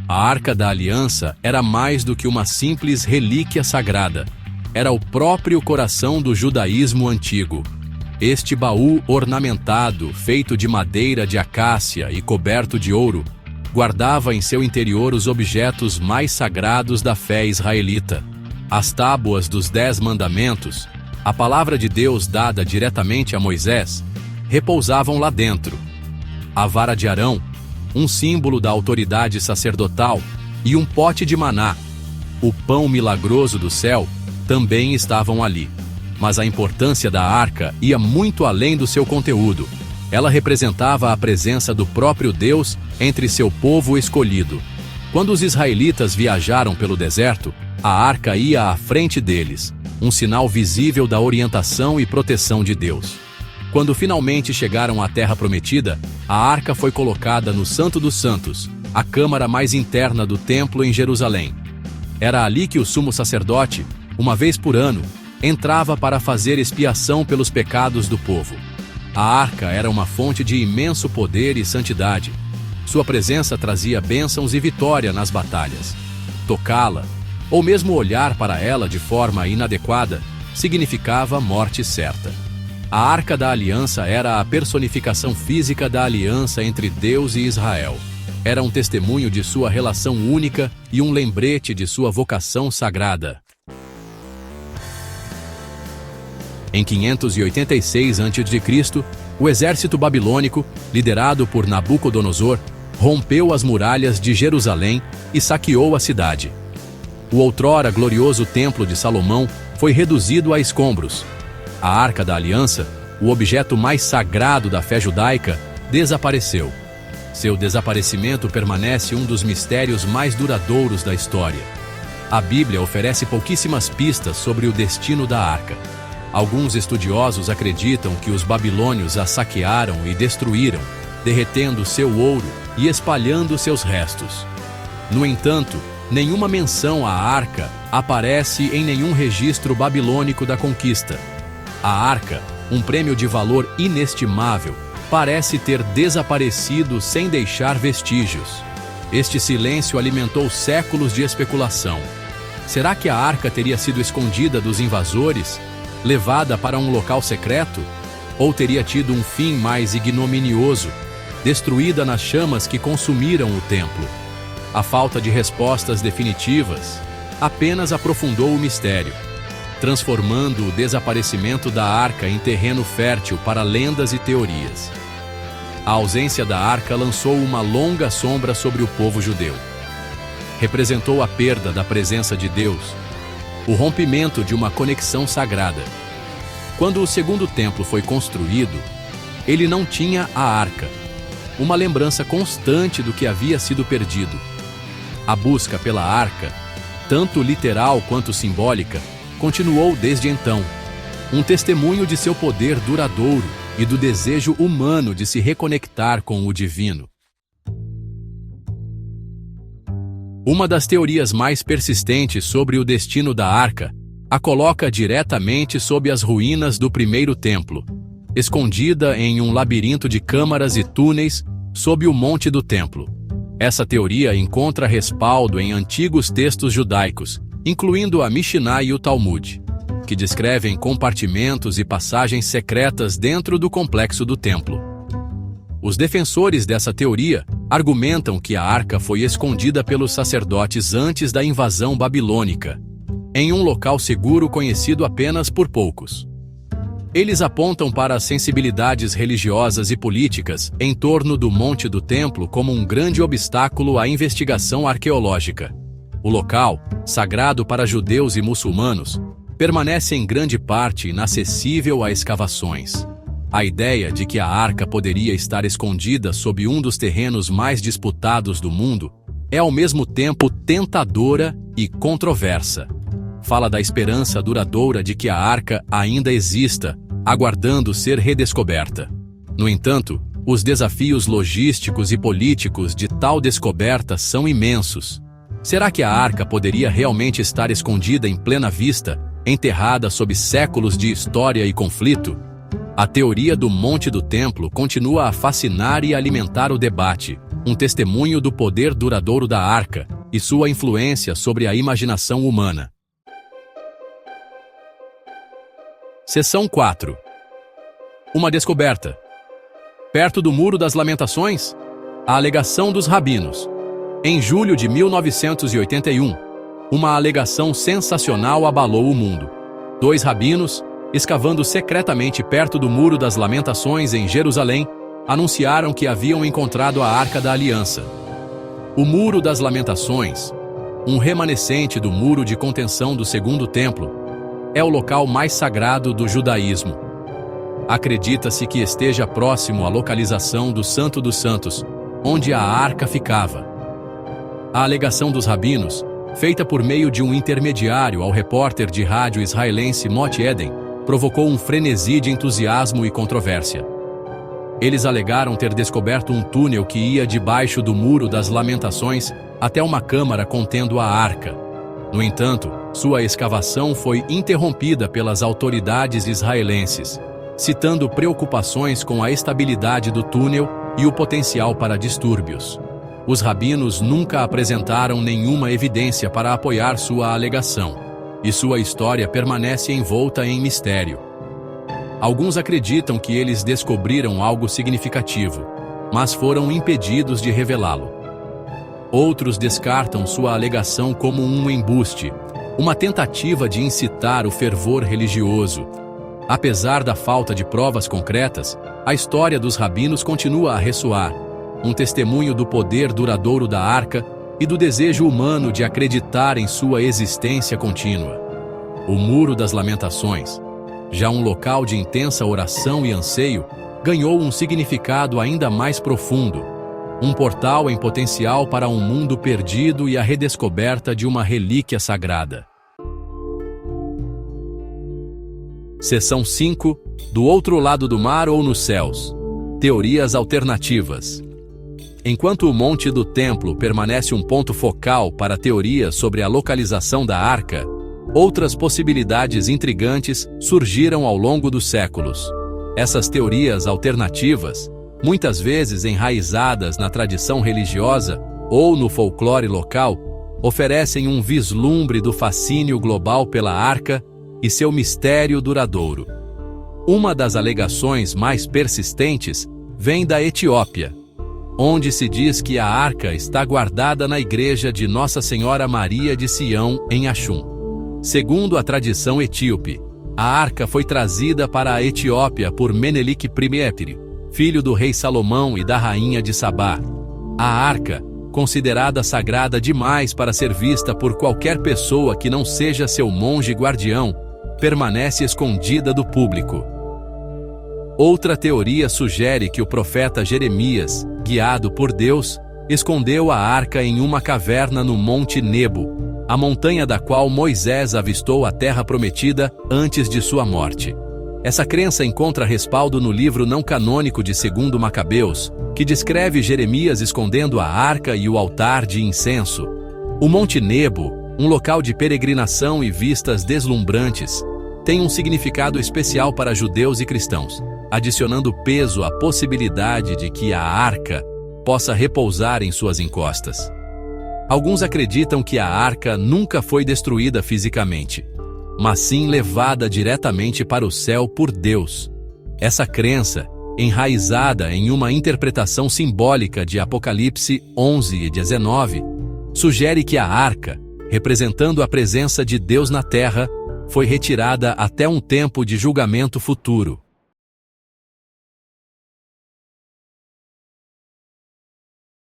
A Arca da Aliança era mais do que uma simples relíquia sagrada. Era o próprio coração do judaísmo antigo. Este baú ornamentado, feito de madeira de acácia e coberto de ouro, guardava em seu interior os objetos mais sagrados da fé israelita. As tábuas dos 10 mandamentos, a palavra de Deus dada diretamente a Moisés, repousavam lá dentro. A vara de Arão, um símbolo da autoridade sacerdotal, e um pote de maná, o pão milagroso do céu, também estavam ali. Mas a importância da arca ia muito além do seu conteúdo. Ela representava a presença do próprio Deus entre seu povo escolhido. Quando os israelitas viajaram pelo deserto, a arca ia à frente deles, um sinal visível da orientação e proteção de Deus. Quando finalmente chegaram à Terra Prometida, a arca foi colocada no Santo dos Santos, a câmara mais interna do templo em Jerusalém. Era ali que o sumo sacerdote, uma vez por ano, entrava para fazer expiação pelos pecados do povo. A arca era uma fonte de imenso poder e santidade. Sua presença trazia bênçãos e vitória nas batalhas. Tocá-la, ou mesmo olhar para ela de forma inadequada, significava morte certa. A Arca da Aliança era a personificação física da aliança entre Deus e Israel. Era um testemunho de sua relação única e um lembrete de sua vocação sagrada. Em 586 a.C., o exército babilônico, liderado por Nabucodonosor, rompeu as muralhas de Jerusalém e saqueou a cidade. O outrora glorioso Templo de Salomão foi reduzido a escombros. A Arca da Aliança, o objeto mais sagrado da fé judaica, desapareceu. Seu desaparecimento permanece um dos mistérios mais duradouros da história. A Bíblia oferece pouquíssimas pistas sobre o destino da arca. Alguns estudiosos acreditam que os babilônios a saquearam e destruíram, derretendo seu ouro e espalhando seus restos. No entanto, nenhuma menção à arca aparece em nenhum registro babilônico da conquista. A arca, um prêmio de valor inestimável, parece ter desaparecido sem deixar vestígios. Este silêncio alimentou séculos de especulação. Será que a arca teria sido escondida dos invasores, levada para um local secreto? Ou teria tido um fim mais ignominioso, destruída nas chamas que consumiram o templo? A falta de respostas definitivas apenas aprofundou o mistério, transformando o desaparecimento da arca em terreno fértil para lendas e teorias. A ausência da arca lançou uma longa sombra sobre o povo judeu. Representou a perda da presença de Deus, o rompimento de uma conexão sagrada. Quando o segundo templo foi construído, ele não tinha a arca, uma lembrança constante do que havia sido perdido. A busca pela arca, tanto literal quanto simbólica, continuou desde então, um testemunho de seu poder duradouro e do desejo humano de se reconectar com o divino. Uma das teorias mais persistentes sobre o destino da arca a coloca diretamente sob as ruínas do primeiro templo, escondida em um labirinto de câmaras e túneis sob o monte do templo. Essa teoria encontra respaldo em antigos textos judaicos, incluindo a Mishnah e o Talmud, que descrevem compartimentos e passagens secretas dentro do complexo do templo. Os defensores dessa teoria argumentam que a arca foi escondida pelos sacerdotes antes da invasão babilônica, em um local seguro conhecido apenas por poucos. Eles apontam para as sensibilidades religiosas e políticas em torno do Monte do Templo como um grande obstáculo à investigação arqueológica. O local, sagrado para judeus e muçulmanos, permanece em grande parte inacessível a escavações. A ideia de que a arca poderia estar escondida sob um dos terrenos mais disputados do mundo é ao mesmo tempo tentadora e controversa. Fala da esperança duradoura de que a arca ainda exista, aguardando ser redescoberta. No entanto, os desafios logísticos e políticos de tal descoberta são imensos. Será que a arca poderia realmente estar escondida em plena vista, enterrada sob séculos de história e conflito? A teoria do Monte do Templo continua a fascinar e alimentar o debate, um testemunho do poder duradouro da Arca e sua influência sobre a imaginação humana. Seção 4. Uma descoberta. Perto do Muro das Lamentações, a alegação dos rabinos. Em julho de 1981, uma alegação sensacional abalou o mundo. 2 rabinos, escavando secretamente perto do Muro das Lamentações em Jerusalém, anunciaram que haviam encontrado a Arca da Aliança. O Muro das Lamentações, um remanescente do muro de contenção do Segundo Templo, é o local mais sagrado do judaísmo. Acredita-se que esteja próximo à localização do Santo dos Santos, onde a Arca ficava. A alegação dos rabinos, feita por meio de um intermediário ao repórter de rádio israelense Moti Eden, provocou um frenesi de entusiasmo e controvérsia. Eles alegaram ter descoberto um túnel que ia debaixo do Muro das Lamentações até uma câmara contendo a Arca. No entanto, sua escavação foi interrompida pelas autoridades israelenses, citando preocupações com a estabilidade do túnel e o potencial para distúrbios. Os rabinos nunca apresentaram nenhuma evidência para apoiar sua alegação, e sua história permanece envolta em mistério. Alguns acreditam que eles descobriram algo significativo, mas foram impedidos de revelá-lo. Outros descartam sua alegação como um embuste, uma tentativa de incitar o fervor religioso. Apesar da falta de provas concretas, a história dos rabinos continua a ressoar, um testemunho do poder duradouro da Arca e do desejo humano de acreditar em sua existência contínua. O Muro das Lamentações, já um local de intensa oração e anseio, ganhou um significado ainda mais profundo, um portal em potencial para um mundo perdido e a redescoberta de uma relíquia sagrada. Seção 5. Do outro lado do mar ou nos céus. Teorias alternativas. Enquanto o Monte do Templo permanece um ponto focal para teorias sobre a localização da Arca, outras possibilidades intrigantes surgiram ao longo dos séculos. Essas teorias alternativas, muitas vezes enraizadas na tradição religiosa ou no folclore local, oferecem um vislumbre do fascínio global pela Arca e seu mistério duradouro. Uma das alegações mais persistentes vem da Etiópia, onde se diz que a Arca está guardada na igreja de Nossa Senhora Maria de Sião, em Axum. Segundo a tradição etíope, a Arca foi trazida para a Etiópia por Menelik I, filho do rei Salomão e da rainha de Sabá. A Arca, considerada sagrada demais para ser vista por qualquer pessoa que não seja seu monge guardião, permanece escondida do público. Outra teoria sugere que o profeta Jeremias, guiado por Deus, escondeu a Arca em uma caverna no Monte Nebo, a montanha da qual Moisés avistou a terra prometida antes de sua morte. Essa crença encontra respaldo no livro não canônico de 2 Macabeus, que descreve Jeremias escondendo a Arca e o altar de incenso. O Monte Nebo, um local de peregrinação e vistas deslumbrantes, tem um significado especial para judeus e cristãos, adicionando peso à possibilidade de que a Arca possa repousar em suas encostas. Alguns acreditam que a Arca nunca foi destruída fisicamente, mas sim levada diretamente para o céu por Deus. Essa crença, enraizada em uma interpretação simbólica de Apocalipse 11 e 19, sugere que a Arca, representando a presença de Deus na terra, foi retirada até um tempo de julgamento futuro.